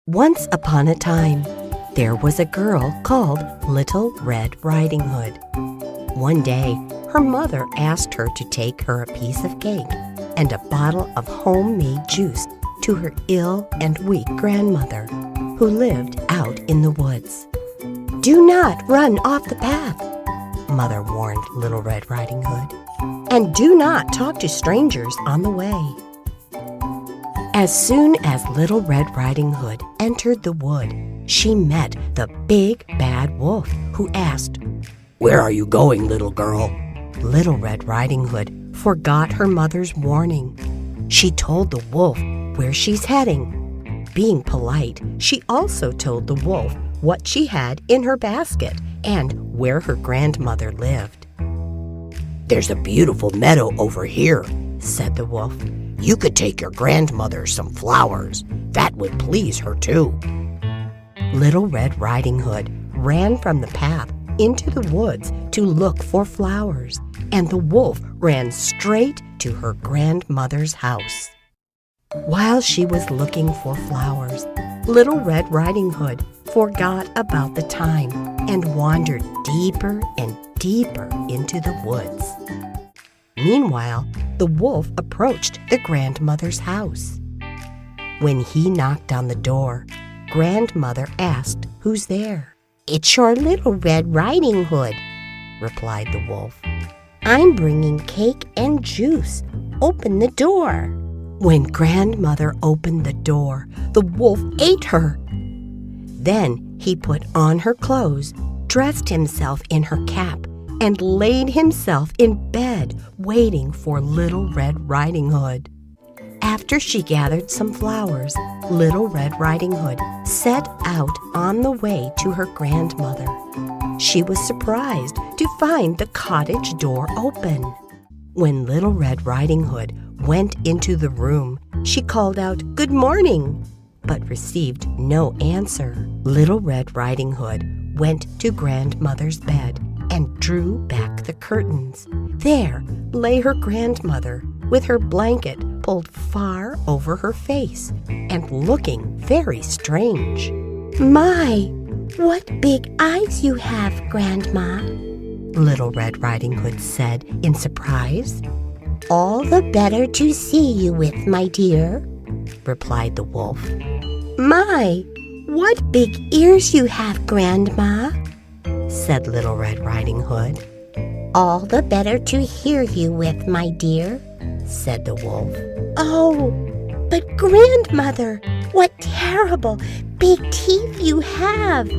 Once upon a time, there was a girl called Little Red Riding Hood. One day, her mother asked her to take her a piece of cake and a bottle of homemade juice to her ill and weak grandmother, who lived out in the woods. "Do not run off the path," Mother warned Little Red Riding Hood, "and do not talk to strangers on the way." As soon as Little Red Riding Hood entered the wood, she met the big bad wolf, who asked, "Where are you going, little girl?" Little Red Riding Hood forgot her mother's warning. She told the wolf where she's heading. Being polite, she also told the wolf what she had in her basket and where her grandmother lived. "There's a beautiful meadow over here," said the wolf. "You could take your grandmother some flowers. That would please her too." Little Red Riding Hood ran from the path into the woods to look for flowers, and the wolf ran straight to her grandmother's house. While she was looking for flowers, Little Red Riding Hood forgot about the time and wandered deeper and deeper into the woods. Meanwhile, the wolf approached the grandmother's house. When he knocked on the door, Grandmother asked, "Who's there?" "It's your Little Red Riding Hood," replied the wolf. "I'm bringing cake and juice. Open the door." When Grandmother opened the door, the wolf ate her. Then he put on her clothes, dressed himself in her cap, and laid himself in bed waiting for Little Red Riding Hood. After she gathered some flowers, Little Red Riding Hood set out on the way to her grandmother. She was surprised to find the cottage door open. When Little Red Riding Hood went into the room, she called out, "Good morning," but received no answer. Little Red Riding Hood went to Grandmother's bed and drew back the curtains. There lay her grandmother, with her blanket pulled far over her face and looking very strange. "My, what big eyes you have, Grandma," Little Red Riding Hood said in surprise. "All the better to see you with, my dear," replied the wolf. "My, what big ears you have, Grandma," said Little Red Riding Hood. "All the better to hear you with, my dear," said the wolf. "Oh, but Grandmother, what terrible big teeth you have,"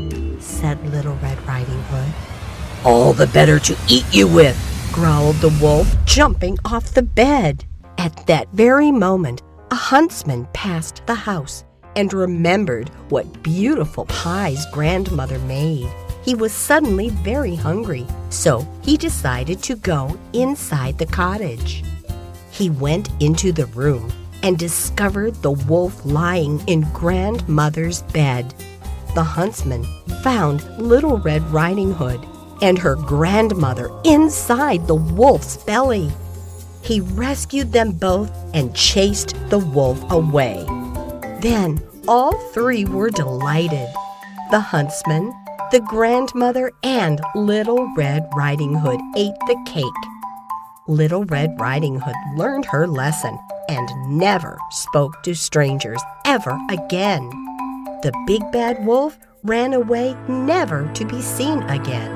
said Little Red Riding Hood. "All the better to eat you with," growled the wolf, jumping off the bed. At that very moment, a huntsman passed the house and remembered what beautiful pies Grandmother made. He was suddenly very hungry, so he decided to go inside the cottage. He went into the room and discovered the wolf lying in Grandmother's bed. The huntsman found Little Red Riding Hood and her grandmother inside the wolf's belly. He rescued them both and chased the wolf away. Then all three were delighted. The huntsman, the grandmother, and Little Red Riding Hood ate the cake. Little Red Riding Hood learned her lesson and never spoke to strangers ever again. The big bad wolf ran away, never to be seen again.